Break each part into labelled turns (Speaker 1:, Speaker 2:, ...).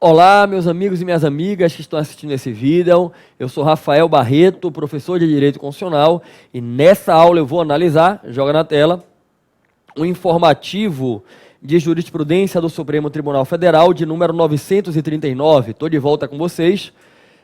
Speaker 1: Olá, meus amigos e minhas amigas que estão assistindo esse vídeo. Eu sou Rafael Barreto, professor de Direito Constitucional, e nessa aula eu vou analisar, joga na tela, o informativo de jurisprudência do Supremo Tribunal Federal de número 939. Estou de volta com vocês.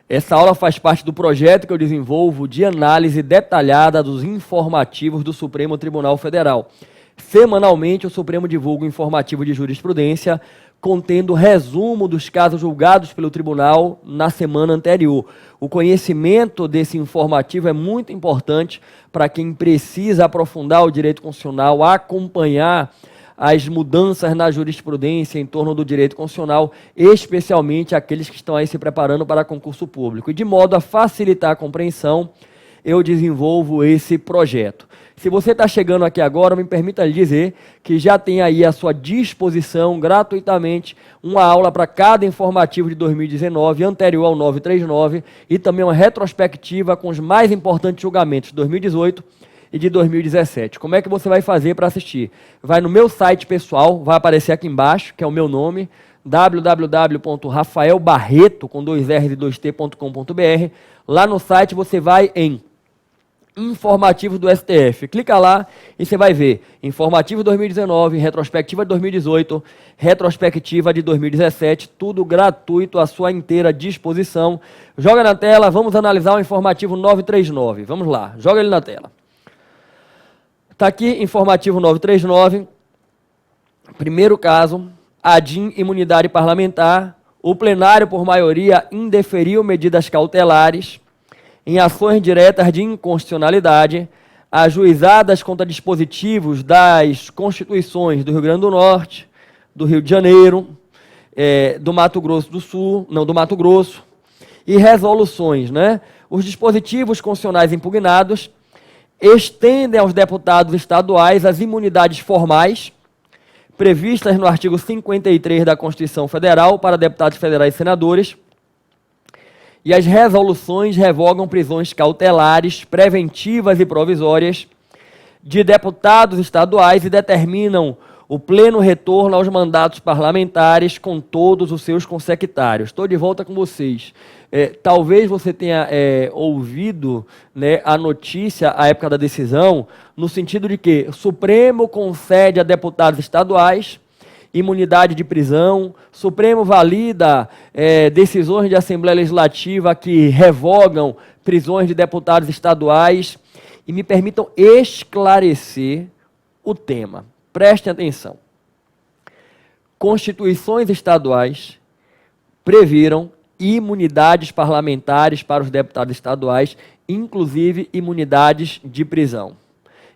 Speaker 1: Essa aula faz parte do projeto que eu desenvolvo de análise detalhada dos informativos do Supremo Tribunal Federal. Semanalmente, o Supremo divulga um informativo de jurisprudência contendo resumo dos casos julgados pelo tribunal na semana anterior. O conhecimento desse informativo é muito importante para quem precisa aprofundar o direito constitucional, acompanhar as mudanças na jurisprudência em torno do direito constitucional, especialmente aqueles que estão aí se preparando para concurso público. E de modo a facilitar a compreensão, eu desenvolvo esse projeto. Se você está chegando aqui agora, me permita lhe dizer que já tem aí à sua disposição, gratuitamente, uma aula para cada informativo de 2019, anterior ao 939, e também uma retrospectiva com os mais importantes julgamentos de 2018 e de 2017. Como é que você vai fazer para assistir? Vai no meu site pessoal, vai aparecer aqui embaixo, que é o meu nome, www.rafaelbarreto, com 2R's e 2T.com.br. Lá no site você vai em informativo do STF. Clica lá e você vai ver informativo 2019, retrospectiva de 2018, retrospectiva de 2017, tudo gratuito à sua inteira disposição. Joga na tela, vamos analisar o informativo 939. Vamos lá, joga ele na tela. Está aqui, informativo 939, primeiro caso, ADIM imunidade parlamentar, o plenário por maioria indeferiu medidas cautelares em ações diretas de inconstitucionalidade, ajuizadas contra dispositivos das Constituições do Rio Grande do Norte, do Rio de Janeiro, do Mato Grosso do Sul, do Mato Grosso, e resoluções, né? Os dispositivos constitucionais impugnados estendem aos deputados estaduais as imunidades formais previstas no artigo 53 da Constituição Federal para deputados federais e senadores, e as resoluções revogam prisões cautelares, preventivas e provisórias de deputados estaduais e determinam o pleno retorno aos mandatos parlamentares com todos os seus consecutários. Estou de volta com vocês. Talvez você tenha ouvido, né, a notícia à época da decisão, no sentido de que o Supremo concede a deputados estaduais imunidade de prisão, Supremo valida decisões de Assembleia Legislativa que revogam prisões de deputados estaduais, e me permitam esclarecer o tema. Prestem atenção. Constituições estaduais previram imunidades parlamentares para os deputados estaduais, inclusive imunidades de prisão.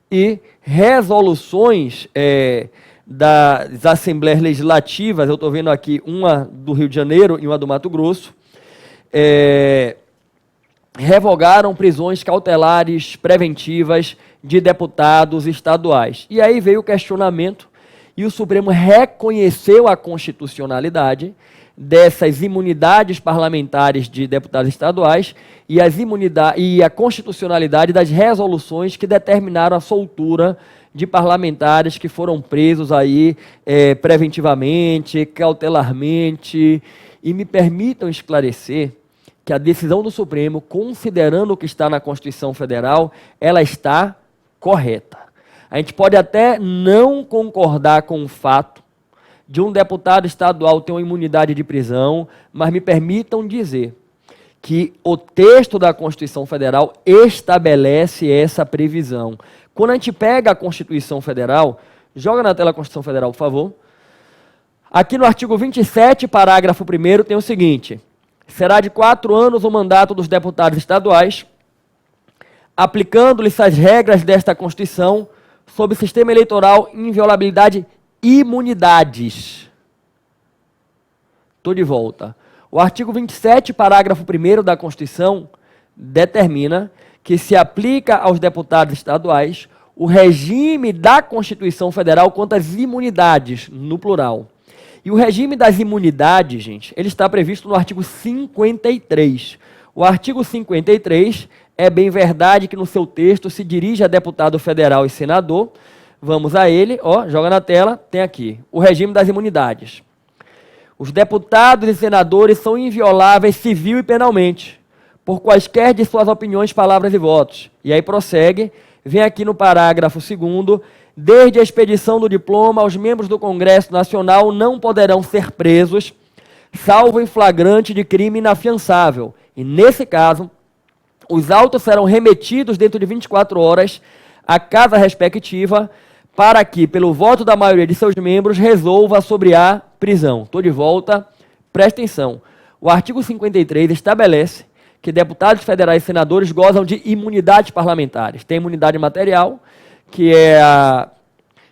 Speaker 1: E resoluções das Assembleias Legislativas, eu estou vendo aqui uma do Rio de Janeiro e uma do Mato Grosso, revogaram prisões cautelares preventivas de deputados estaduais. E aí veio o questionamento, e o Supremo reconheceu a constitucionalidade dessas imunidades parlamentares de deputados estaduais e a constitucionalidade das resoluções que determinaram a soltura de parlamentares que foram presos aí preventivamente, cautelarmente. E me permitam esclarecer que a decisão do Supremo, considerando o que está na Constituição Federal, ela está correta. A gente pode até não concordar com o fato de um deputado estadual ter uma imunidade de prisão, mas me permitam dizer que o texto da Constituição Federal estabelece essa previsão. Quando a gente pega a Constituição Federal, joga na tela a Constituição Federal, por favor. Aqui no artigo 27, parágrafo 1º, tem o seguinte: será de 4 anos o mandato dos deputados estaduais, aplicando-lhes as regras desta Constituição, sob sistema eleitoral, inviolabilidade, imunidades. Estou de volta. O artigo 27, parágrafo 1º da Constituição, determina que se aplica aos deputados estaduais o regime da Constituição Federal quanto às imunidades, no plural. E o regime das imunidades, gente, ele está previsto no artigo 53. O artigo 53 é bem verdade que no seu texto se dirige a deputado federal e senador. Vamos a ele, joga na tela, tem aqui o regime das imunidades. Os deputados e senadores são invioláveis civil e penalmente, por quaisquer de suas opiniões, palavras e votos. E aí prossegue, vem aqui no parágrafo 2º, desde a expedição do diploma, os membros do Congresso Nacional não poderão ser presos, salvo em flagrante de crime inafiançável. E nesse caso, os autos serão remetidos dentro de 24 horas à casa respectiva, para que, pelo voto da maioria de seus membros, resolva sobre a prisão. Estou de volta, presta atenção. O artigo 53 estabelece que deputados federais e senadores gozam de imunidades parlamentares. Tem imunidade material, que é a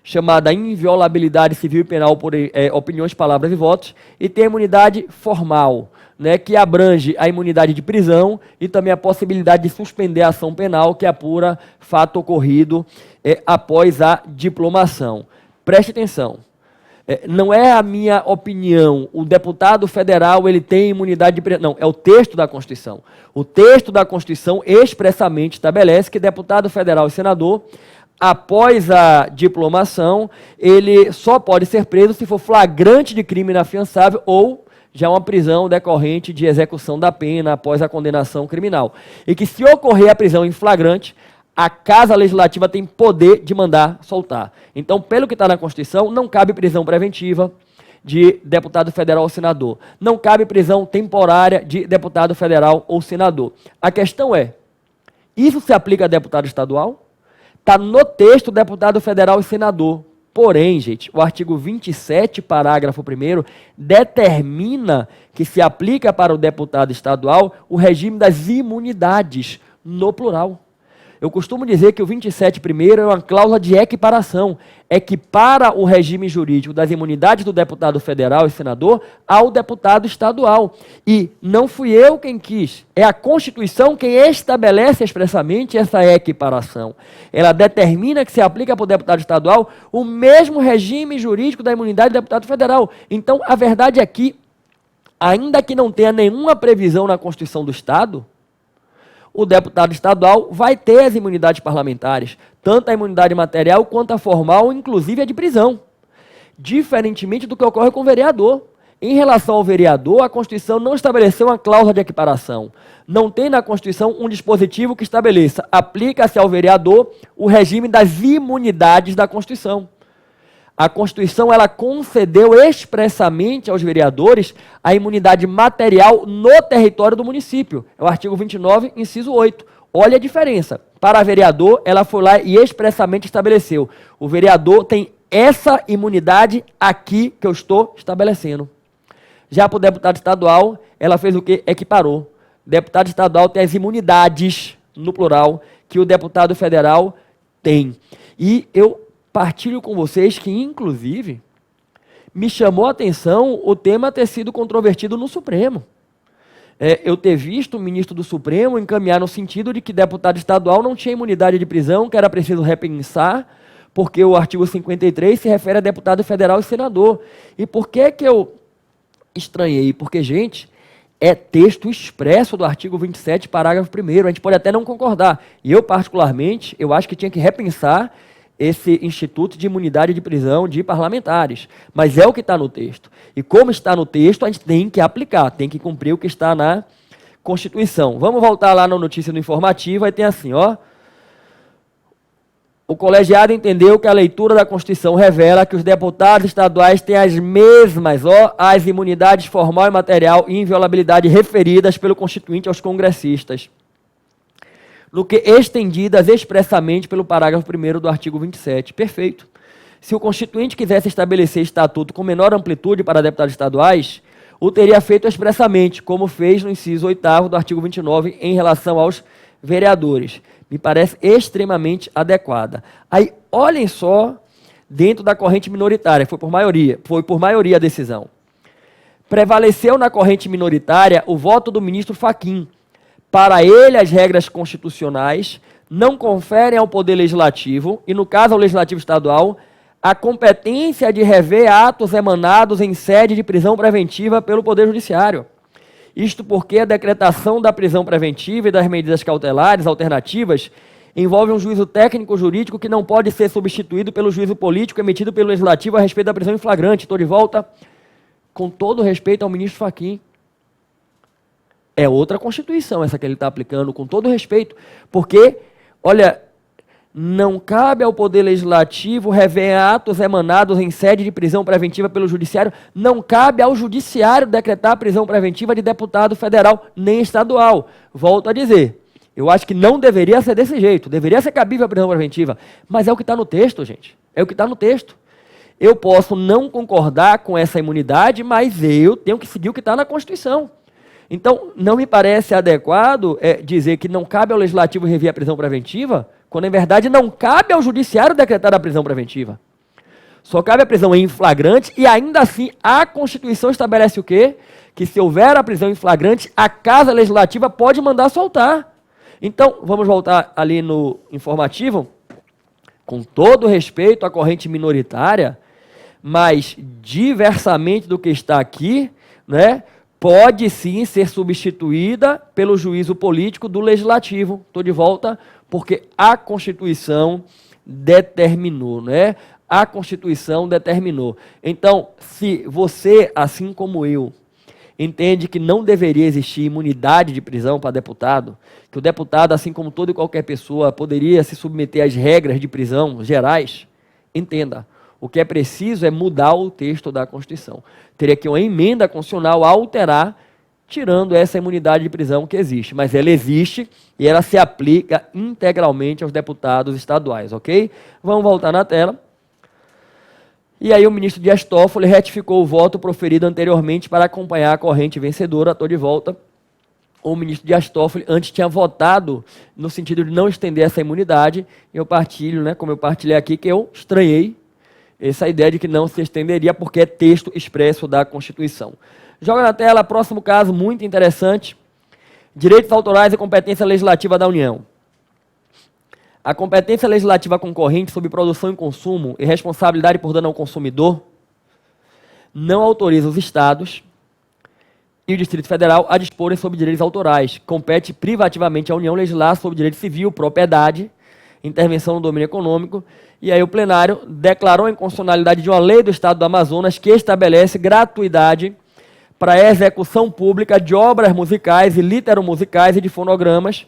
Speaker 1: chamada inviolabilidade civil e penal por opiniões, palavras e votos, e tem a imunidade formal, né, que abrange a imunidade de prisão e também a possibilidade de suspender a ação penal, que apura fato ocorrido após a diplomação. Preste atenção. Não é a minha opinião, o deputado federal ele tem imunidade de prisão. Não, é o texto da Constituição. O texto da Constituição expressamente estabelece que deputado federal e senador, após a diplomação, ele só pode ser preso se for flagrante de crime inafiançável ou já uma prisão decorrente de execução da pena após a condenação criminal. E que se ocorrer a prisão em flagrante, a Casa Legislativa tem poder de mandar soltar. Então, pelo que está na Constituição, não cabe prisão preventiva de deputado federal ou senador. Não cabe prisão temporária de deputado federal ou senador. A questão é, isso se aplica a deputado estadual? Está no texto deputado federal e senador. Porém, gente, o artigo 27, parágrafo 1º, determina que se aplica para o deputado estadual o regime das imunidades, no plural. Eu costumo dizer que o 27 primeiro é uma cláusula de equiparação. Equipara o regime jurídico das imunidades do deputado federal e senador ao deputado estadual. E não fui eu quem quis, é a Constituição quem estabelece expressamente essa equiparação. Ela determina que se aplica para o deputado estadual o mesmo regime jurídico da imunidade do deputado federal. Então, a verdade é que, ainda que não tenha nenhuma previsão na Constituição do Estado, o deputado estadual vai ter as imunidades parlamentares, tanto a imunidade material quanto a formal, inclusive a de prisão. Diferentemente do que ocorre com o vereador. Em relação ao vereador, a Constituição não estabeleceu uma cláusula de equiparação. Não tem na Constituição um dispositivo que estabeleça, aplica-se ao vereador o regime das imunidades da Constituição. A Constituição ela concedeu expressamente aos vereadores a imunidade material no território do município. É o artigo 29, inciso 8. Olha a diferença. Para vereador, ela foi lá e expressamente estabeleceu. O vereador tem essa imunidade aqui que eu estou estabelecendo. Já para o deputado estadual, ela fez o quê? Equiparou. O deputado estadual tem as imunidades, no plural, que o deputado federal tem. E eu partilho com vocês que, inclusive, me chamou a atenção o tema ter sido controvertido no Supremo. Eu ter visto o ministro do Supremo encaminhar no sentido de que deputado estadual não tinha imunidade de prisão, que era preciso repensar, porque o artigo 53 se refere a deputado federal e senador. E por que que eu estranhei? Porque, gente, é texto expresso do artigo 27, parágrafo 1º. A gente pode até não concordar. E eu, particularmente, eu acho que tinha que repensar esse instituto de imunidade de prisão de parlamentares. Mas é o que está no texto. E como está no texto, a gente tem que aplicar, tem que cumprir o que está na Constituição. Vamos voltar lá na notícia do informativo, aí tem assim, ó. O colegiado entendeu que a leitura da Constituição revela que os deputados estaduais têm as mesmas, as imunidades formal e material e inviolabilidade referidas pelo Constituinte aos congressistas, no que estendidas expressamente pelo parágrafo 1º do artigo 27. Perfeito. Se o Constituinte quisesse estabelecer estatuto com menor amplitude para deputados estaduais, o teria feito expressamente, como fez no inciso 8º do artigo 29 em relação aos vereadores. Me parece extremamente adequada. Aí, olhem só, dentro da corrente minoritária, foi por maioria a decisão. Prevaleceu na corrente minoritária o voto do ministro Fachin. Para ele, as regras constitucionais não conferem ao Poder Legislativo, e no caso ao Legislativo Estadual, a competência de rever atos emanados em sede de prisão preventiva pelo Poder Judiciário. Isto porque a decretação da prisão preventiva e das medidas cautelares alternativas envolve um juízo técnico-jurídico que não pode ser substituído pelo juízo político emitido pelo Legislativo a respeito da prisão em flagrante. Estou de volta. com todo respeito ao ministro Fachin. É outra Constituição essa que ele está aplicando, com todo respeito, porque, olha, não cabe ao Poder Legislativo rever atos emanados em sede de prisão preventiva pelo Judiciário, não cabe ao Judiciário decretar a prisão preventiva de deputado federal nem estadual. Volto a dizer, eu acho que não deveria ser desse jeito, deveria ser cabível a prisão preventiva, mas é o que está no texto, gente, é o que está no texto. Eu posso não concordar com essa imunidade, mas eu tenho que seguir o que está na Constituição. Então, não me parece adequado dizer que não cabe ao Legislativo rever a prisão preventiva, quando, em verdade, não cabe ao Judiciário decretar a prisão preventiva. Só cabe a prisão em flagrante e, ainda assim, a Constituição estabelece o quê? Que, se houver a prisão em flagrante, a Casa Legislativa pode mandar soltar. Então, vamos voltar ali no informativo, com todo respeito à corrente minoritária, mas, diversamente do que está aqui, né, pode sim ser substituída pelo juízo político do Legislativo. Estou de volta porque a Constituição determinou, né? A Constituição determinou. Então, se você, assim como eu, entende que não deveria existir imunidade de prisão para deputado, que o deputado, assim como toda e qualquer pessoa, poderia se submeter às regras de prisão gerais, entenda. O que é preciso é mudar o texto da Constituição. Teria que uma emenda constitucional alterar, tirando essa imunidade de prisão que existe. Mas ela existe e ela se aplica integralmente aos deputados estaduais, ok? Vamos voltar na tela. E aí o ministro Dias Toffoli retificou o voto proferido anteriormente para acompanhar a corrente vencedora. Estou de volta. O ministro Dias Toffoli antes tinha votado no sentido de não estender essa imunidade. Eu partilho, né, como eu partilhei aqui, que eu estranhei essa ideia de que não se estenderia porque é texto expresso da Constituição. Joga na tela, próximo caso, muito interessante. Direitos autorais e competência legislativa da União. A competência legislativa concorrente sobre produção e consumo e responsabilidade por dano ao consumidor não autoriza os Estados e o Distrito Federal a disporem sobre direitos autorais. Compete privativamente à União legislar sobre direito civil, propriedade, intervenção no domínio econômico, e aí o plenário declarou a inconstitucionalidade de uma lei do Estado do Amazonas que estabelece gratuidade para a execução pública de obras musicais e literomusicais e de fonogramas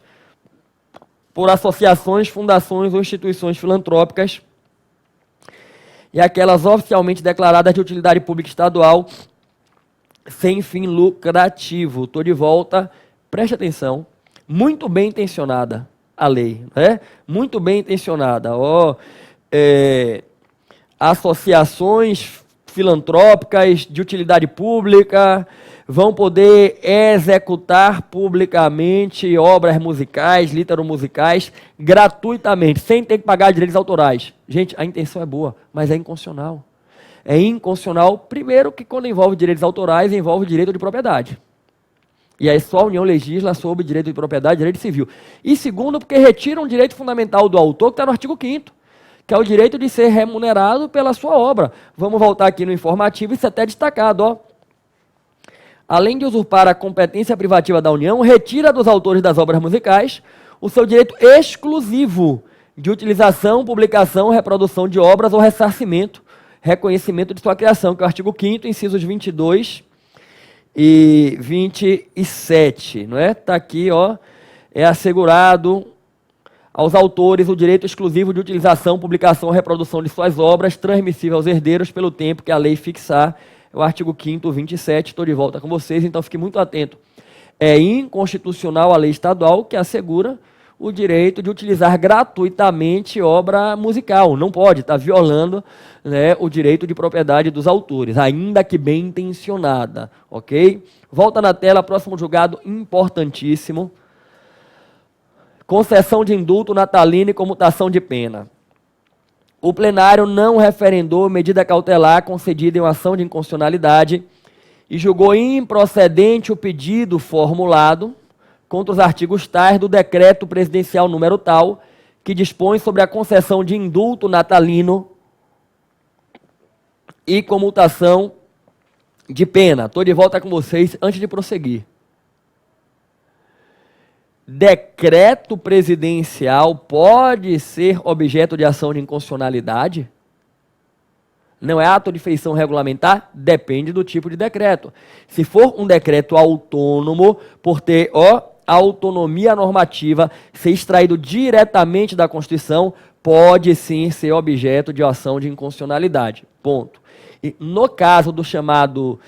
Speaker 1: por associações, fundações ou instituições filantrópicas e aquelas oficialmente declaradas de utilidade pública estadual sem fim lucrativo. Estou de volta, preste atenção, muito bem intencionada a lei, né? Muito bem intencionada. Associações filantrópicas de utilidade pública vão poder executar publicamente obras musicais, literomusicais, gratuitamente, sem ter que pagar direitos autorais. Gente, a intenção é boa, mas é inconstitucional. É inconstitucional, primeiro, que quando envolve direitos autorais, envolve direito de propriedade. E aí só a União legisla sobre direito de propriedade e direito civil. E segundo, porque retira um direito fundamental do autor, que está no artigo 5º, que é o direito de ser remunerado pela sua obra. Vamos voltar aqui no informativo, isso é até destacado, ó. Além de usurpar a competência privativa da União, retira dos autores das obras musicais o seu direito exclusivo de utilização, publicação, reprodução de obras ou ressarcimento, reconhecimento de sua criação, que é o artigo 5º, incisos 22 e 27, não é? Está aqui, ó, é assegurado aos autores o direito exclusivo de utilização, publicação, reprodução de suas obras, transmissível aos herdeiros pelo tempo que a lei fixar, é o artigo 5º, 27, estou de volta com vocês, então fique muito atento. É inconstitucional a lei estadual que assegura o direito de utilizar gratuitamente obra musical. Não pode, está violando, né, o direito de propriedade dos autores, ainda que bem intencionada, ok? Volta na tela, próximo julgado importantíssimo. Concessão de indulto natalino e comutação de pena. O plenário não referendou medida cautelar concedida em uma ação de inconstitucionalidade e julgou improcedente o pedido formulado contra os artigos tais do decreto presidencial número tal, que dispõe sobre a concessão de indulto natalino e comutação de pena. Estou de volta com vocês antes de prosseguir. Decreto presidencial pode ser objeto de ação de inconstitucionalidade? Não é ato de feição regulamentar? Depende do tipo de decreto. Se for um decreto autônomo, por ter, autonomia normativa, ser extraído diretamente da Constituição, pode sim ser objeto de ação de inconstitucionalidade. Ponto. E no caso do chamado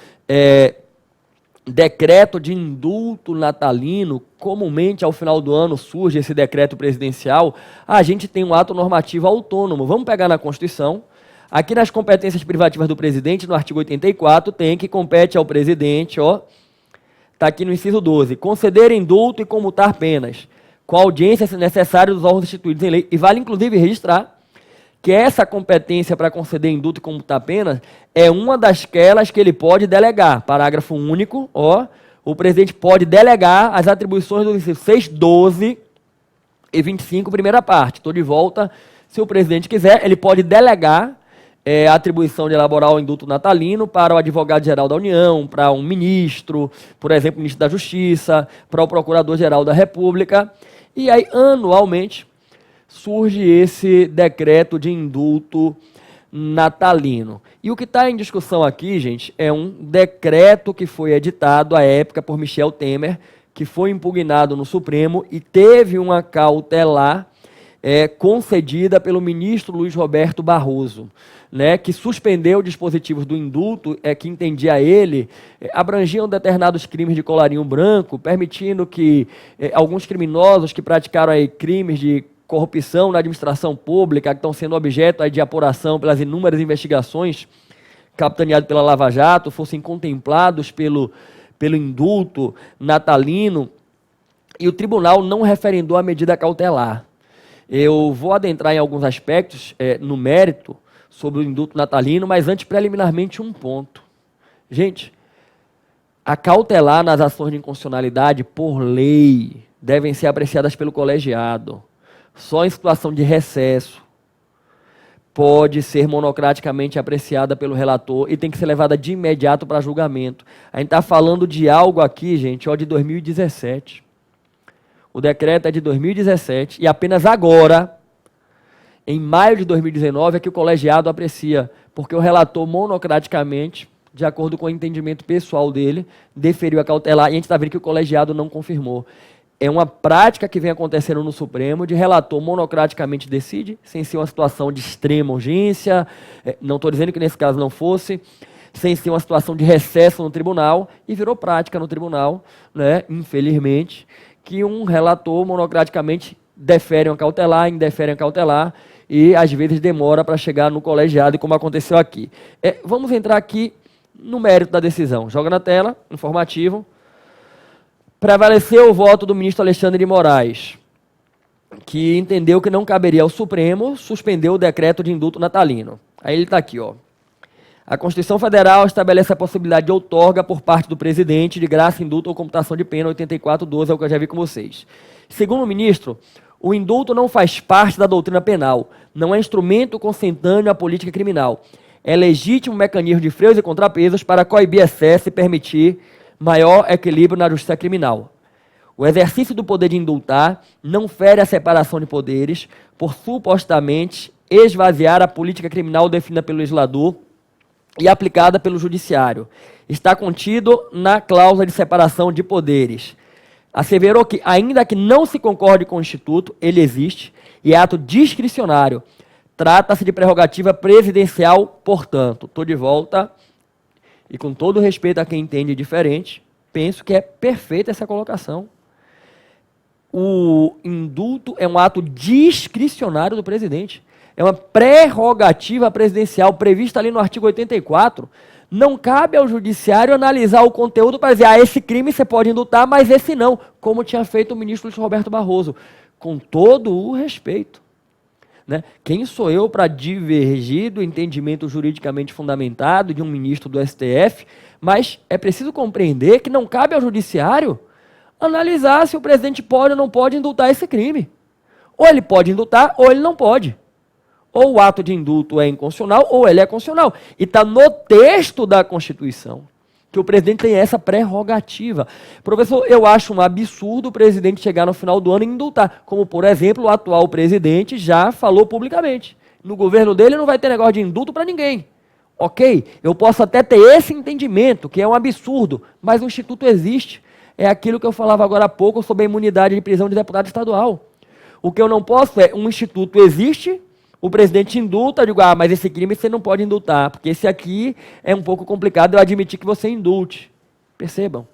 Speaker 1: decreto de indulto natalino, comumente ao final do ano surge esse decreto presidencial, a gente tem um ato normativo autônomo. Vamos pegar na Constituição. Aqui nas competências privativas do presidente, no artigo 84, tem que compete ao presidente, está aqui no inciso 12, conceder indulto e comutar penas, com audiência, se necessário, dos órgãos instituídos em lei. E vale, inclusive, registrar que essa competência para conceder indulto e comutar penas é uma dasquelas que ele pode delegar. Parágrafo único, o presidente pode delegar as atribuições dos incisos 6, 12 e 25, primeira parte. Estou de volta. Se o presidente quiser, ele pode delegar a atribuição de elaborar o indulto natalino para o advogado-geral da União, para um ministro, por exemplo, ministro da Justiça, para o procurador-geral da República. E aí, anualmente, surge esse decreto de indulto natalino. E o que está em discussão aqui, gente, é um decreto que foi editado à época por Michel Temer, que foi impugnado no Supremo e teve uma cautelar concedida pelo ministro Luiz Roberto Barroso, que suspendeu dispositivos do indulto, que entendia ele, abrangiam determinados crimes de colarinho branco, permitindo que alguns criminosos que praticaram aí crimes de corrupção na administração pública, que estão sendo objeto aí de apuração pelas inúmeras investigações capitaneadas pela Lava Jato, fossem contemplados pelo indulto natalino, e o tribunal não referendou a medida cautelar. Eu vou adentrar em alguns aspectos no mérito sobre o indulto natalino, mas antes, preliminarmente, um ponto. Gente, a cautelar nas ações de inconstitucionalidade, por lei, devem ser apreciadas pelo colegiado. Só em situação de recesso pode ser monocraticamente apreciada pelo relator e tem que ser levada de imediato para julgamento. A gente está falando de algo aqui, gente, de 2017. O decreto é de 2017 e apenas agora, em maio de 2019, é que o colegiado aprecia, porque o relator monocraticamente, de acordo com o entendimento pessoal dele, deferiu a cautelar e a gente está vendo que o colegiado não confirmou. É uma prática que vem acontecendo no Supremo, de relator monocraticamente decide, sem ser uma situação de extrema urgência, não estou dizendo que nesse caso não fosse, sem ser uma situação de recesso no tribunal, e virou prática no tribunal, infelizmente, que um relator monocraticamente defere uma cautelar, indefere uma cautelar, e às vezes demora para chegar no colegiado, como aconteceu aqui. Vamos entrar aqui no mérito da decisão. Joga na tela, informativo. Prevaleceu o voto do ministro Alexandre de Moraes, que entendeu que não caberia ao Supremo suspender o decreto de indulto natalino. Aí ele está aqui, A Constituição Federal estabelece a possibilidade de outorga por parte do presidente de graça, indulto ou computação de pena, 84.12, é o que eu já vi com vocês. Segundo o ministro, o indulto não faz parte da doutrina penal, não é instrumento consentâneo à política criminal. É legítimo mecanismo de freios e contrapesos para coibir excesso e permitir maior equilíbrio na justiça criminal. O exercício do poder de indultar não fere a separação de poderes por supostamente esvaziar a política criminal definida pelo legislador e aplicada pelo judiciário. Está contido na cláusula de separação de poderes. Asseverou que, ainda que não se concorde com o Instituto, ele existe e é ato discricionário. Trata-se de prerrogativa presidencial, portanto. Estou de volta e, com todo respeito a quem entende diferente, penso que é perfeita essa colocação. O indulto é um ato discricionário do presidente. É uma prerrogativa presidencial prevista ali no artigo 84. Não cabe ao judiciário analisar o conteúdo para dizer, esse crime você pode indultar, mas esse não, como tinha feito o ministro Luiz Roberto Barroso. Com todo o respeito. Quem sou eu para divergir do entendimento juridicamente fundamentado de um ministro do STF, mas é preciso compreender que não cabe ao judiciário analisar se o presidente pode ou não pode indultar esse crime. Ou ele pode indultar, ou ele não pode. Ou o ato de indulto é inconstitucional, ou ele é constitucional. E está no texto da Constituição que o presidente tem essa prerrogativa. Professor, eu acho um absurdo o presidente chegar no final do ano e indultar. Como, por exemplo, o atual presidente já falou publicamente. No governo dele não vai ter negócio de indulto para ninguém. Ok, eu posso até ter esse entendimento, que é um absurdo, mas o Instituto existe. É aquilo que eu falava agora há pouco sobre a imunidade de prisão de deputado estadual. O que eu não posso é, um instituto existe, o presidente indulta, eu digo, mas esse crime você não pode indultar, porque esse aqui é um pouco complicado eu admitir que você indulte. Percebam.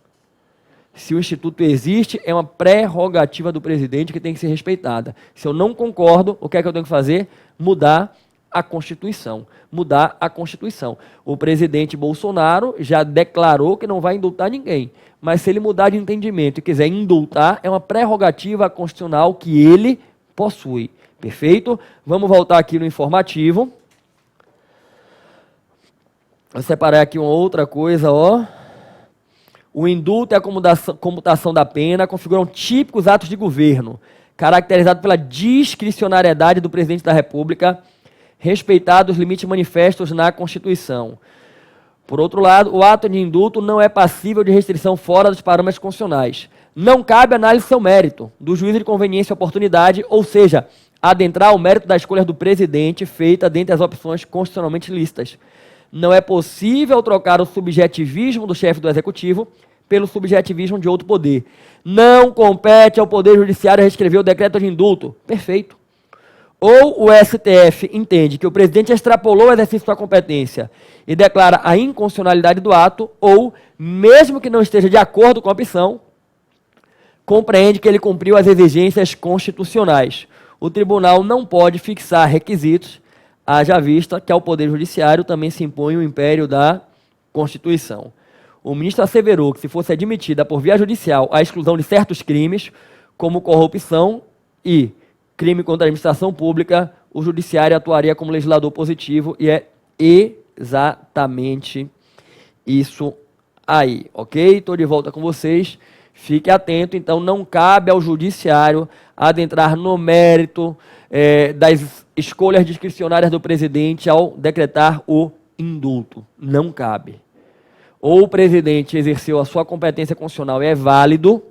Speaker 1: Se o instituto existe, é uma prerrogativa do presidente que tem que ser respeitada. Se eu não concordo, o que é que eu tenho que fazer? Mudar a Constituição. Mudar a Constituição. O presidente Bolsonaro já declarou que não vai indultar ninguém. Mas se ele mudar de entendimento e quiser indultar, é uma prerrogativa constitucional que ele possui. Perfeito? Vamos voltar aqui no informativo. Vou separar aqui uma outra coisa, ó. O indulto e a comutação da pena configuram típicos atos de governo, caracterizados pela discricionariedade do presidente da República, respeitados os limites manifestos na Constituição. Por outro lado, o ato de indulto não é passível de restrição fora dos parâmetros constitucionais. Não cabe análise do seu mérito, do juízo de conveniência e oportunidade, ou seja, adentrar o mérito da escolha do presidente feita dentre as opções constitucionalmente lícitas. Não é possível trocar o subjetivismo do chefe do Executivo pelo subjetivismo de outro poder. Não compete ao Poder Judiciário reescrever o decreto de indulto. Perfeito. Ou o STF entende que o presidente extrapolou o exercício da competência e declara a inconstitucionalidade do ato, ou, mesmo que não esteja de acordo com a opção, compreende que ele cumpriu as exigências constitucionais. O tribunal não pode fixar requisitos, haja vista que ao Poder Judiciário também se impõe o império da Constituição. O ministro asseverou que, se fosse admitida por via judicial a exclusão de certos crimes, como corrupção e crime contra a administração pública, o judiciário atuaria como legislador positivo, e é exatamente isso aí, ok? Estou de volta com vocês. Fique atento, então não cabe ao judiciário adentrar no mérito das escolhas discricionárias do presidente ao decretar o indulto. Não cabe. Ou o presidente exerceu a sua competência constitucional e é válido,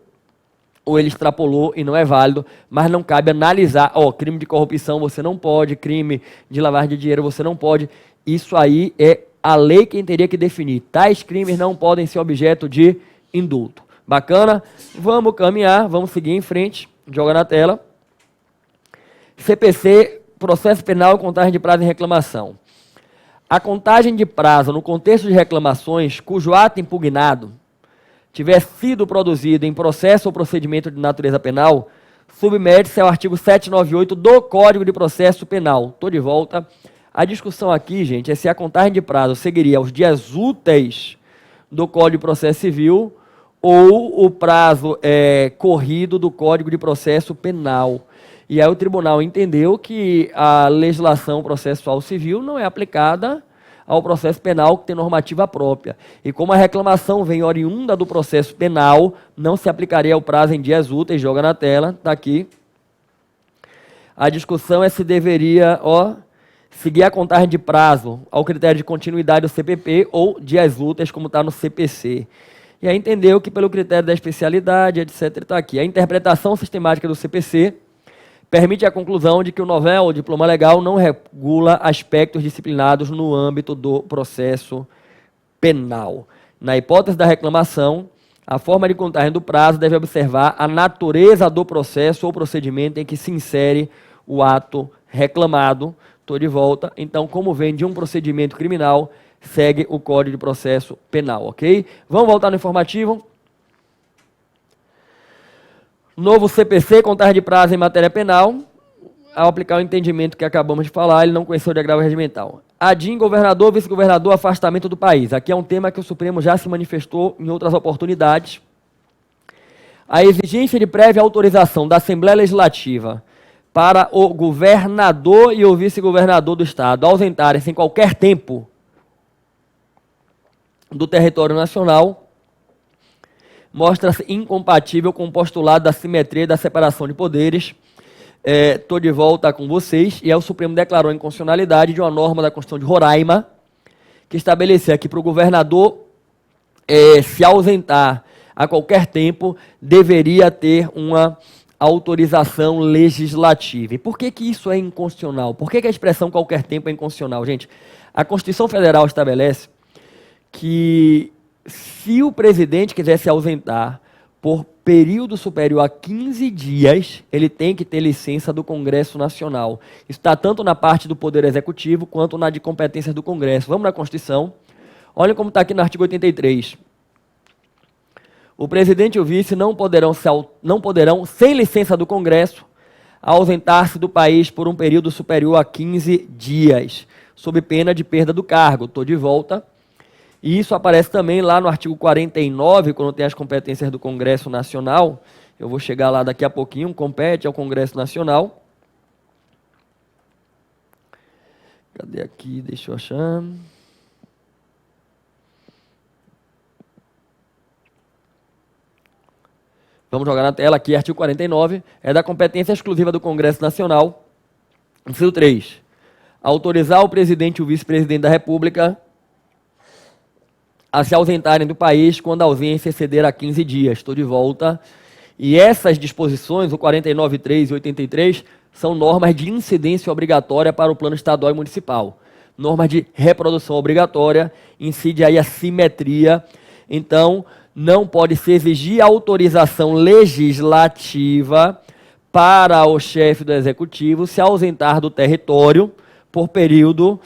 Speaker 1: ou ele extrapolou e não é válido, mas não cabe analisar, crime de corrupção você não pode, crime de lavagem de dinheiro você não pode. Isso aí é a lei quem teria que definir. Tais crimes não podem ser objeto de indulto. Bacana? Vamos caminhar, vamos seguir em frente. Joga na tela. CPC, processo penal, contagem de prazo em reclamação. A contagem de prazo no contexto de reclamações cujo ato impugnado tiver sido produzido em processo ou procedimento de natureza penal, submete-se ao artigo 798 do Código de Processo Penal. Estou de volta. A discussão aqui, gente, é se a contagem de prazo seguiria aos dias úteis do Código de Processo Civil ou o prazo corrido do Código de Processo Penal. E aí o tribunal entendeu que a legislação processual civil não é aplicada ao processo penal, que tem normativa própria. E como a reclamação vem oriunda do processo penal, não se aplicaria o prazo em dias úteis. Joga na tela, está aqui. A discussão é se deveria seguir a contagem de prazo ao critério de continuidade do CPP ou dias úteis, como está no CPC. E aí entendeu que pelo critério da especialidade, etc., está aqui. A interpretação sistemática do CPC permite a conclusão de que o novel, o diploma legal, não regula aspectos disciplinados no âmbito do processo penal. Na hipótese da reclamação, a forma de contagem do prazo deve observar a natureza do processo ou procedimento em que se insere o ato reclamado. Estou de volta. Então, como vem de um procedimento criminal, segue o Código de Processo Penal, ok? Vamos voltar no informativo. Novo CPC, contagem de prazo em matéria penal. Ao aplicar o entendimento que acabamos de falar, ele não conheceu de agravo regimental. ADIM, governador, vice-governador, afastamento do país. Aqui é um tema que o Supremo já se manifestou em outras oportunidades. A exigência de prévia autorização da Assembleia Legislativa para o governador e o vice-governador do Estado ausentarem-se em qualquer tempo do território nacional mostra-se incompatível com o postulado da simetria e da separação de poderes. Estou de volta com vocês, e o Supremo declarou a inconstitucionalidade de uma norma da Constituição de Roraima, que estabelecia que para o governador se ausentar a qualquer tempo, deveria ter uma autorização legislativa. E por que que isso é inconstitucional? Por que que a expressão qualquer tempo é inconstitucional, gente? A Constituição Federal estabelece que se o presidente quiser se ausentar por período superior a 15 dias, ele tem que ter licença do Congresso Nacional. Isso está tanto na parte do Poder Executivo quanto na de competências do Congresso. Vamos na Constituição. Olha como está aqui no artigo 83. O presidente e o vice não poderão, sem licença do Congresso, ausentar-se do país por um período superior a 15 dias, sob pena de perda do cargo. Estou de volta. E isso aparece também lá no artigo 49, quando tem as competências do Congresso Nacional. Eu vou chegar lá daqui a pouquinho, compete ao Congresso Nacional. Cadê aqui? Deixa eu achar. Vamos jogar na tela aqui, artigo 49, é da competência exclusiva do Congresso Nacional. Inciso 3. Autorizar o presidente e o vice-presidente da República a se ausentarem do país quando a ausência exceder a 15 dias. Estou de volta. E essas disposições, o 49.3 e 83, são normas de incidência obrigatória para o plano estadual e municipal. Normas de reprodução obrigatória, incide aí a simetria. Então, não pode se exigir autorização legislativa para o chefe do executivo se ausentar do território por período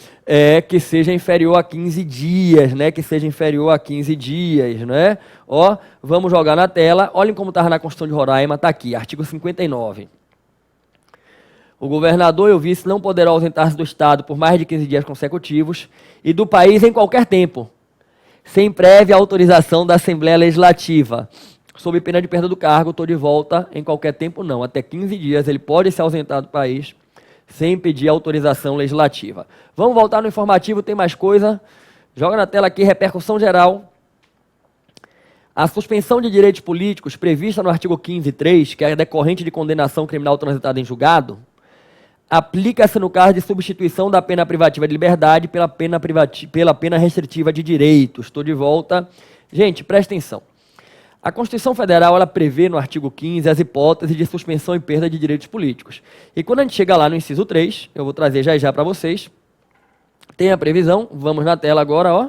Speaker 1: que seja inferior a 15 dias, né? Que seja inferior a 15 dias, né? Ó, vamos jogar na tela. Olhem como estava na Constituição de Roraima, está aqui, artigo 59. O governador e o vice não poderão ausentar-se do Estado por mais de 15 dias consecutivos e do país em qualquer tempo, sem prévia autorização da Assembleia Legislativa, sob pena de perda do cargo. Estou de volta, em qualquer tempo não, até 15 dias ele pode se ausentar do país sem pedir autorização legislativa. Vamos voltar no informativo, tem mais coisa. Joga na tela aqui, repercussão geral. A suspensão de direitos políticos prevista no artigo 15.3, que é decorrente de condenação criminal transitada em julgado, aplica-se no caso de substituição da pena privativa de liberdade pela pena restritiva de direitos. Estou de volta. Gente, presta atenção. A Constituição Federal ela prevê no artigo 15 as hipóteses de suspensão e perda de direitos políticos. E quando a gente chega lá no inciso 3, eu vou trazer já para vocês, tem a previsão, vamos na tela agora, ó.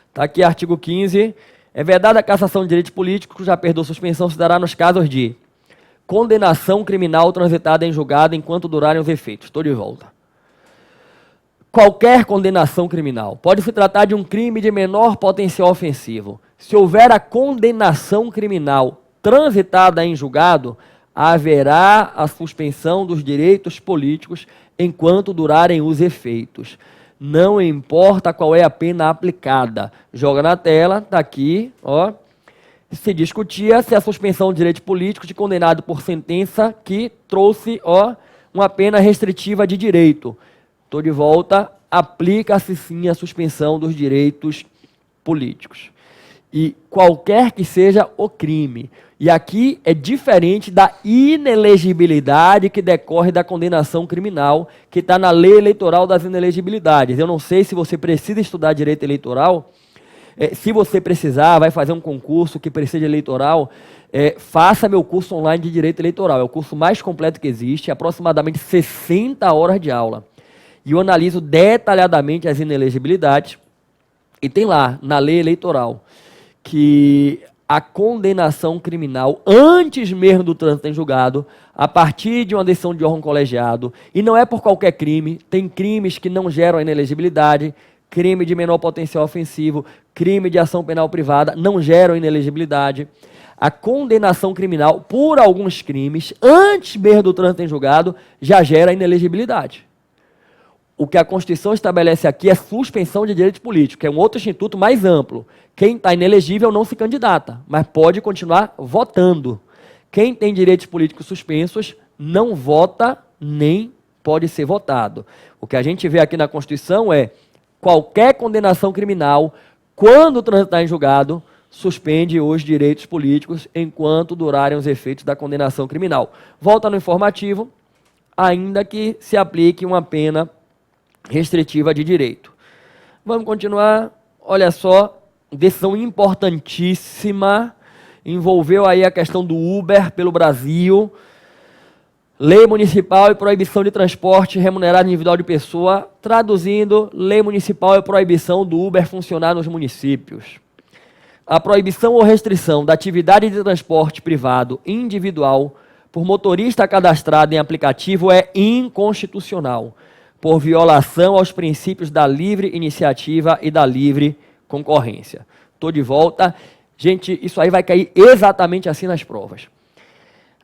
Speaker 1: Está aqui artigo 15, é vedada a cassação de direitos políticos, cuja perda ou suspensão se dará nos casos de condenação criminal transitada em julgado enquanto durarem os efeitos. Estou de volta. Qualquer condenação criminal pode se tratar de um crime de menor potencial ofensivo. Se houver a condenação criminal transitada em julgado, haverá a suspensão dos direitos políticos enquanto durarem os efeitos. Não importa qual é a pena aplicada. Joga na tela, está aqui, ó. Se discutia se a suspensão de direitos políticos de condenado por sentença que trouxe, ó, uma pena restritiva de direito. Estou de volta, aplica-se sim a suspensão dos direitos políticos. E qualquer que seja o crime. E aqui é diferente da inelegibilidade que decorre da condenação criminal, que está na lei eleitoral das inelegibilidades. Eu não sei se você precisa estudar direito eleitoral. Se você precisar, vai fazer um concurso que precisa de eleitoral, faça meu curso online de direito eleitoral. É o curso mais completo que existe, aproximadamente 60 horas de aula. E eu analiso detalhadamente as inelegibilidades. E tem lá, na lei eleitoral, que a condenação criminal, antes mesmo do trânsito em julgado, a partir de uma decisão de órgão colegiado, e não é por qualquer crime, tem crimes que não geram a inelegibilidade, crime de menor potencial ofensivo, crime de ação penal privada, não geram inelegibilidade. A condenação criminal por alguns crimes, antes mesmo do trânsito em julgado, já gera inelegibilidade. O que a Constituição estabelece aqui é suspensão de direitos políticos, que é um outro instituto mais amplo. Quem está inelegível não se candidata, mas pode continuar votando. Quem tem direitos políticos suspensos não vota nem pode ser votado. O que a gente vê aqui na Constituição é qualquer condenação criminal, quando transitar em julgado, suspende os direitos políticos enquanto durarem os efeitos da condenação criminal. Volta no informativo, ainda que se aplique uma pena restritiva de direito. Vamos continuar. Olha só, decisão importantíssima, envolveu aí a questão do Uber pelo Brasil. Lei municipal e proibição de transporte remunerado individual de pessoa. Traduzindo, lei municipal e proibição do Uber funcionar nos municípios. A proibição ou restrição da atividade de transporte privado individual por motorista cadastrado em aplicativo é inconstitucional, por violação aos princípios da livre iniciativa e da livre concorrência. Estou de volta. Gente, isso aí vai cair exatamente assim nas provas.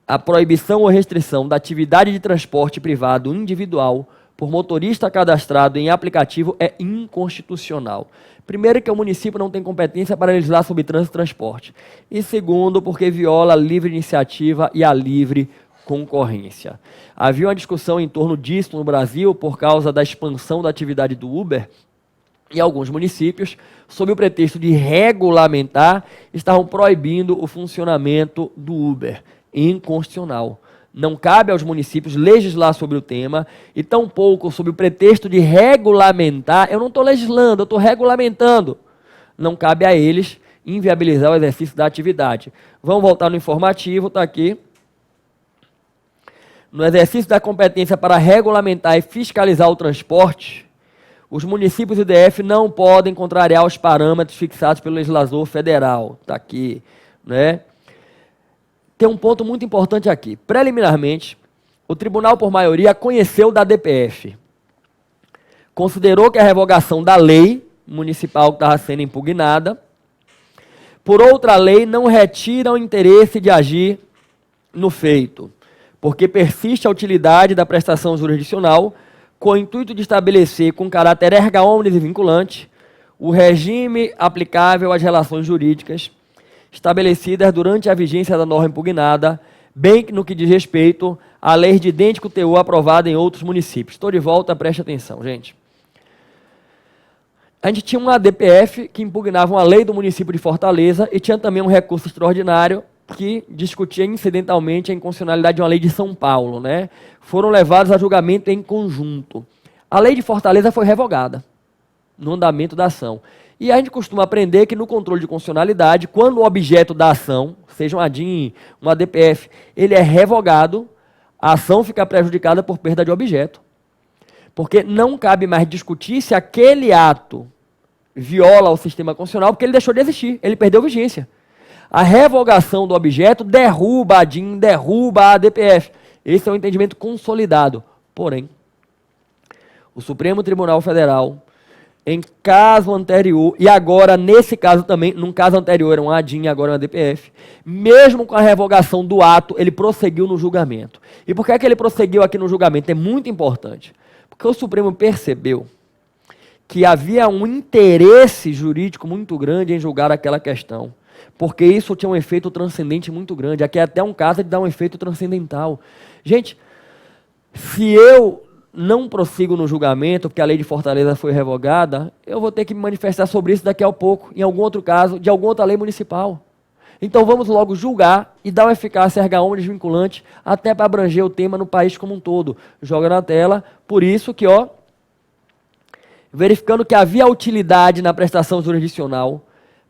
Speaker 1: A proibição ou restrição da atividade de transporte privado individual por motorista cadastrado em aplicativo é inconstitucional. Primeiro, que o município não tem competência para legislar sobre trânsito e transporte. E segundo, porque viola a livre iniciativa e a livre concorrência. Havia uma discussão em torno disso no Brasil por causa da expansão da atividade do Uber. E alguns municípios, sob o pretexto de regulamentar, estavam proibindo o funcionamento do Uber. Inconstitucional. Não cabe aos municípios legislar sobre o tema e tampouco sob o pretexto de regulamentar. Eu não estou legislando, eu estou regulamentando. Não cabe a eles inviabilizar o exercício da atividade. Vamos voltar no informativo, está aqui. No exercício da competência para regulamentar e fiscalizar o transporte, os municípios e DF não podem contrariar os parâmetros fixados pelo legislador federal. Está aqui, né? Tem um ponto muito importante aqui. Preliminarmente, o tribunal, por maioria, conheceu da DPF. Considerou que a revogação da lei municipal que estava sendo impugnada, por outra lei, não retira o interesse de agir no feito, porque persiste a utilidade da prestação jurisdicional com o intuito de estabelecer com caráter erga omnes e vinculante o regime aplicável às relações jurídicas estabelecidas durante a vigência da norma impugnada, bem no que diz respeito à lei de idêntico teor aprovada em outros municípios. Estou de volta, preste atenção, gente. A gente tinha uma DPF que impugnava uma lei do município de Fortaleza e tinha também um recurso extraordinário que discutia incidentalmente a inconstitucionalidade de uma lei de São Paulo, né? Foram levados a julgamento em conjunto. A lei de Fortaleza foi revogada no andamento da ação. E a gente costuma aprender que no controle de constitucionalidade, quando o objeto da ação, seja uma DIN, uma DPF, ele é revogado, a ação fica prejudicada por perda de objeto. Porque não cabe mais discutir se aquele ato viola o sistema constitucional, porque ele deixou de existir, ele perdeu vigência. A revogação do objeto derruba a DIN, derruba a DPF. Esse é o entendimento consolidado. Porém, o Supremo Tribunal Federal, em caso anterior, e agora nesse caso também, num caso anterior era uma ADIM, agora é uma DPF, mesmo com a revogação do ato, ele prosseguiu no julgamento. E por que é que ele prosseguiu aqui no julgamento? É muito importante. Porque o Supremo percebeu que havia um interesse jurídico muito grande em julgar aquela questão. Porque isso tinha um efeito transcendente muito grande. Aqui é até um caso de dar um efeito transcendental. Gente, se eu não prossigo no julgamento, porque a lei de Fortaleza foi revogada, eu vou ter que me manifestar sobre isso daqui a pouco, em algum outro caso, de alguma outra lei municipal. Então vamos logo julgar e dar uma eficácia erga omnes vinculante, até para abranger o tema no país como um todo. Joga na tela, por isso que, ó, verificando que havia utilidade na prestação jurisdicional,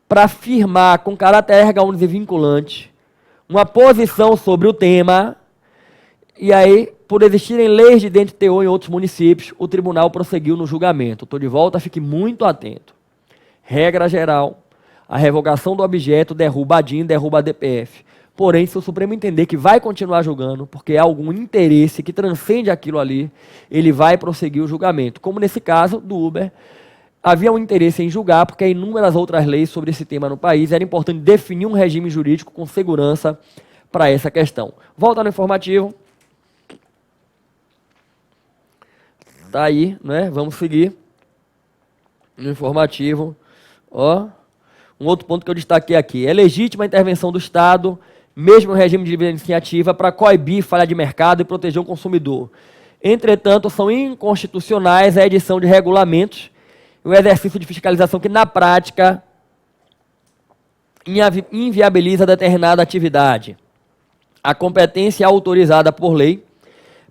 Speaker 1: para afirmar com caráter erga omnes e vinculante uma posição sobre o tema, e aí, por existirem leis de idêntico teor em outros municípios, o tribunal prosseguiu no julgamento. Estou de volta, fique muito atento. Regra geral, a revogação do objeto derruba a DIN, derruba a DPF. Porém, se o Supremo entender que vai continuar julgando, porque há algum interesse que transcende aquilo ali, ele vai prosseguir o julgamento. Como nesse caso do Uber, havia um interesse em julgar, porque há inúmeras outras leis sobre esse tema no país, era importante definir um regime jurídico com segurança para essa questão. Volta no informativo. Tá aí, né? Vamos seguir no informativo. Ó, um outro ponto que eu destaquei aqui. É legítima a intervenção do Estado, mesmo no regime de livre iniciativa, para coibir falha de mercado e proteger o consumidor. Entretanto, são inconstitucionais a edição de regulamentos e o exercício de fiscalização que, na prática, inviabiliza determinada atividade. A competência autorizada por lei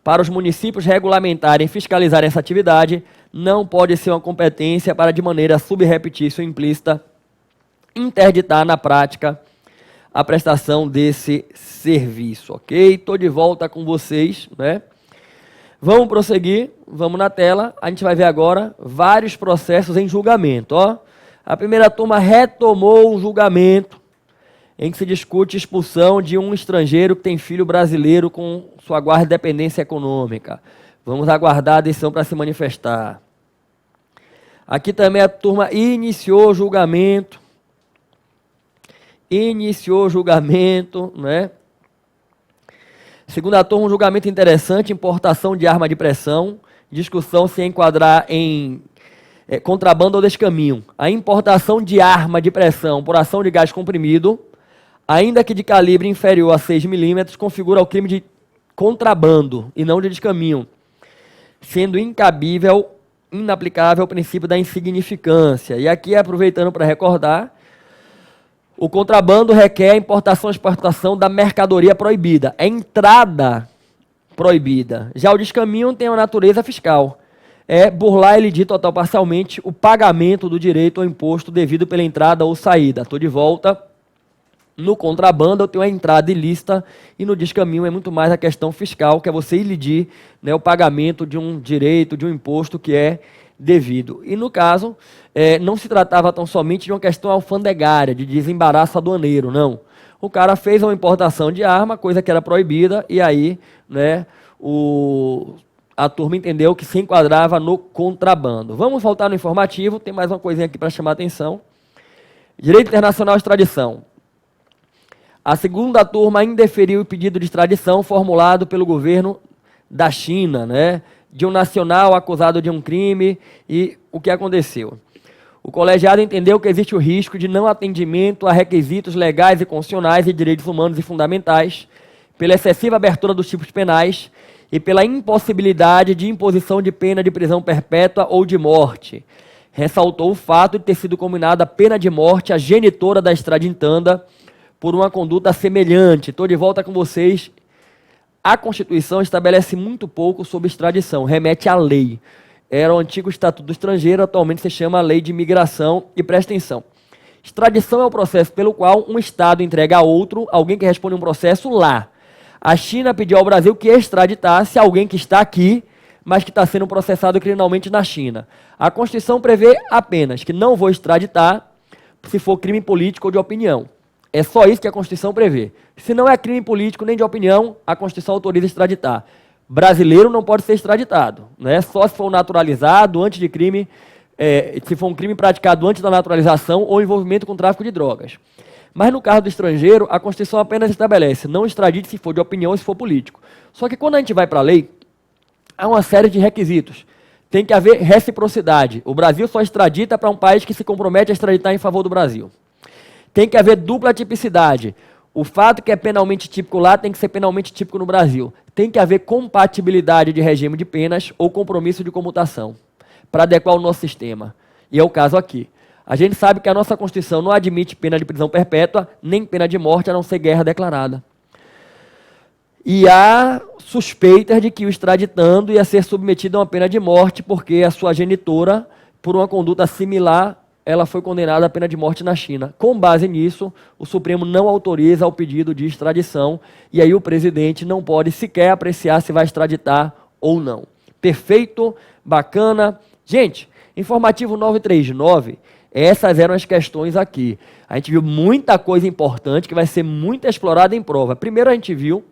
Speaker 1: para os municípios regulamentarem e fiscalizarem essa atividade não pode ser uma competência para, de maneira subreptícia ou implícita, interditar na prática a prestação desse serviço, ok? Estou de volta com vocês, né? Vamos prosseguir, vamos na tela. A gente vai ver agora vários processos em julgamento, ó. A primeira turma retomou um julgamento em que se discute expulsão de um estrangeiro que tem filho brasileiro com sua guarda de dependência econômica. Vamos aguardar a decisão para se manifestar. Aqui também a turma iniciou julgamento. Né? Segunda turma, um julgamento interessante, importação de arma de pressão, discussão se enquadrar em contrabando ou descaminho. A importação de arma de pressão por ação de gás comprimido, ainda que de calibre inferior a 6 milímetros, configura o crime de contrabando e não de descaminho, sendo inaplicável o princípio da insignificância. E aqui, aproveitando para recordar, o contrabando requer a importação e exportação da mercadoria proibida, é entrada proibida. Já o descaminho tem uma natureza fiscal, é burlar, elidir total ou parcialmente o pagamento do direito ao imposto devido pela entrada ou saída. Estou de volta. No contrabando eu tenho a entrada ilícita e no descaminho é muito mais a questão fiscal, que é você elidir, né, o pagamento de um direito, de um imposto que é devido. E no caso, não se tratava tão somente de uma questão alfandegária, de desembaraço aduaneiro, não. O cara fez uma importação de arma, coisa que era proibida, e aí, né, a turma entendeu que se enquadrava no contrabando. Vamos voltar no informativo, tem mais uma coisinha aqui para chamar a atenção. Direito internacional e extradição. A segunda turma indeferiu o pedido de extradição formulado pelo governo da China, né, de um nacional acusado de um crime. E o que aconteceu? O colegiado entendeu que existe o risco de não atendimento a requisitos legais e constitucionais e direitos humanos e fundamentais, pela excessiva abertura dos tipos penais e pela impossibilidade de imposição de pena de prisão perpétua ou de morte. Ressaltou o fato de ter sido combinada a pena de morte à genitora da extraditanda por uma conduta semelhante. Estou de volta com vocês. A Constituição estabelece muito pouco sobre extradição, remete à lei. Era o antigo Estatuto do Estrangeiro, atualmente se chama Lei de Imigração. E presta atenção, extradição é o processo pelo qual um Estado entrega a outro alguém que responde um processo lá. A China pediu ao Brasil que extraditasse alguém que está aqui, mas que está sendo processado criminalmente na China. A Constituição prevê apenas que não vou extraditar se for crime político ou de opinião. É só isso que a Constituição prevê. Se não é crime político nem de opinião, a Constituição autoriza extraditar. Brasileiro não pode ser extraditado, né? Só se for naturalizado antes de crime, se for um crime praticado antes da naturalização ou envolvimento com tráfico de drogas. Mas no caso do estrangeiro, a Constituição apenas estabelece, não extradite se for de opinião ou se for político. Só que quando a gente vai para a lei, há uma série de requisitos. Tem que haver reciprocidade. O Brasil só extradita para um país que se compromete a extraditar em favor do Brasil. Tem que haver dupla tipicidade. O fato que é penalmente típico lá tem que ser penalmente típico no Brasil. Tem que haver compatibilidade de regime de penas ou compromisso de comutação para adequar o nosso sistema. E é o caso aqui. A gente sabe que a nossa Constituição não admite pena de prisão perpétua, nem pena de morte, a não ser guerra declarada. E há suspeitas de que o extraditando ia ser submetido a uma pena de morte, porque a sua genitora, por uma conduta similar, ela foi condenada à pena de morte na China. Com base nisso, o Supremo não autoriza o pedido de extradição, e aí o presidente não pode sequer apreciar se vai extraditar ou não. Perfeito? Bacana? Gente, informativo 939, essas eram as questões aqui. A gente viu muita coisa importante que vai ser muito explorada em prova. Primeiro a gente viu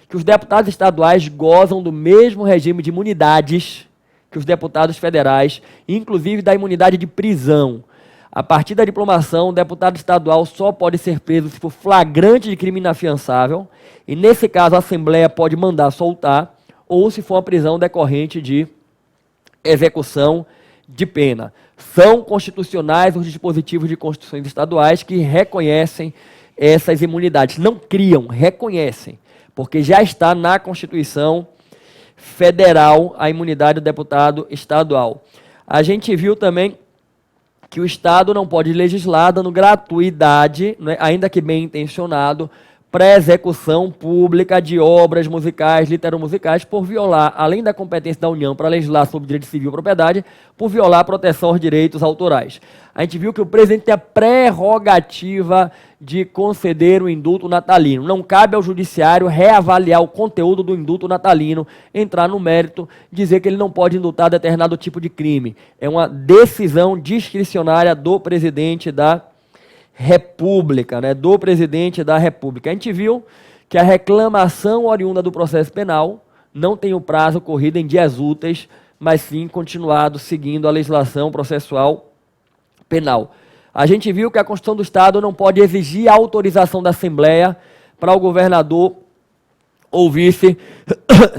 Speaker 1: que os deputados estaduais gozam do mesmo regime de imunidades que os deputados federais, inclusive da imunidade de prisão. A partir da diplomação, o deputado estadual só pode ser preso se for flagrante de crime inafiançável, e nesse caso a Assembleia pode mandar soltar, ou se for uma prisão decorrente de execução de pena. São constitucionais os dispositivos de constituições estaduais que reconhecem essas imunidades. Não criam, reconhecem, porque já está na Constituição Federal a imunidade do deputado estadual. A gente viu também que o Estado não pode legislar dando gratuidade, né, ainda que bem intencionado, pré-execução pública de obras musicais, literomusicais, por violar, além da competência da União para legislar sobre direito civil e propriedade, por violar a proteção aos direitos autorais. A gente viu que o presidente tem a prerrogativa de conceder o indulto natalino. Não cabe ao judiciário reavaliar o conteúdo do indulto natalino, entrar no mérito, dizer que ele não pode indultar determinado tipo de crime. É uma decisão discricionária do presidente da República, né, do presidente da República. A gente viu que a reclamação oriunda do processo penal não tem o prazo corrido em dias úteis, mas sim continuado seguindo a legislação processual penal. A gente viu que a Constituição do Estado não pode exigir a autorização da Assembleia para o governador ou vice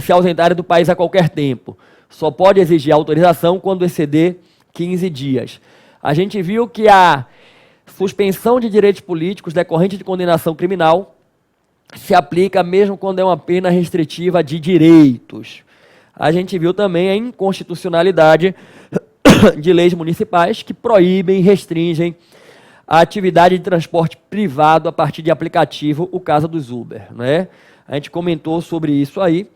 Speaker 1: se ausentarem do país a qualquer tempo. Só pode exigir a autorização quando exceder 15 dias. A gente viu que a suspensão de direitos políticos decorrente de condenação criminal se aplica mesmo quando é uma pena restritiva de direitos. A gente viu também a inconstitucionalidade de leis municipais que proíbem e restringem a atividade de transporte privado a partir de aplicativo, o caso dos Uber, né? A gente comentou sobre isso aí.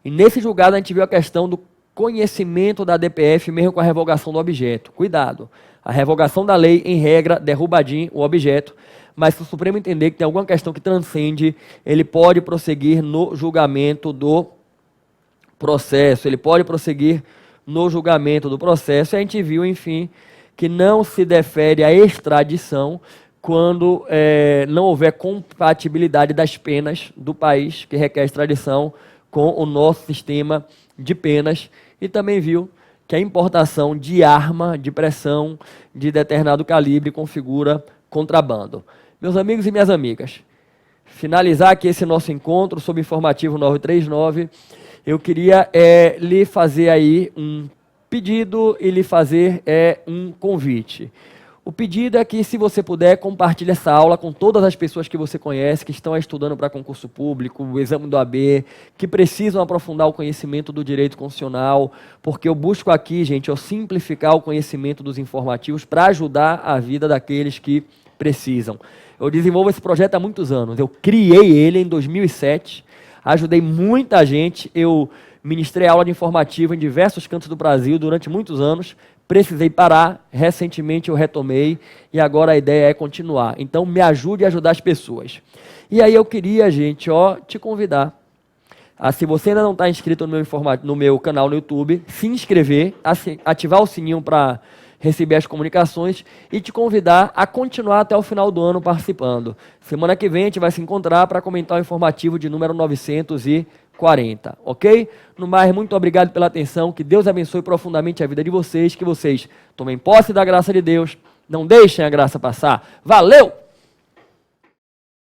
Speaker 1: E nesse julgado a gente viu a questão do conhecimento da DPF mesmo com a revogação do objeto. Cuidado. A revogação da lei, em regra, derruba o objeto, mas se o Supremo entender que tem alguma questão que transcende, ele pode prosseguir no julgamento do processo, E a gente viu, enfim, que não se defere a extradição quando não houver compatibilidade das penas do país que requer extradição com o nosso sistema de penas, e também viu que a importação de arma de pressão de determinado calibre configura contrabando. Meus amigos e minhas amigas, finalizar aqui esse nosso encontro sobre informativo 939, eu queria lhe fazer aí um pedido e lhe fazer um convite. O pedido é que, se você puder, compartilhe essa aula com todas as pessoas que você conhece, que estão estudando para concurso público, o exame do AB, que precisam aprofundar o conhecimento do direito constitucional, porque eu busco aqui, gente, simplificar o conhecimento dos informativos para ajudar a vida daqueles que precisam. Eu desenvolvo esse projeto há muitos anos, eu criei ele em 2007, ajudei muita gente, eu ministrei aula de informativo em diversos cantos do Brasil durante muitos anos, precisei parar, recentemente eu retomei e agora a ideia é continuar. Então me ajude a ajudar as pessoas. E aí eu queria, gente, te convidar a, se você ainda não está inscrito no meu canal no YouTube, se inscrever, ativar o sininho para receber as comunicações e te convidar a continuar até o final do ano participando. Semana que vem a gente vai se encontrar para comentar o informativo de número 940, ok? No mais, muito obrigado pela atenção, que Deus abençoe profundamente a vida de vocês, que vocês tomem posse da graça de Deus, não deixem a graça passar. Valeu!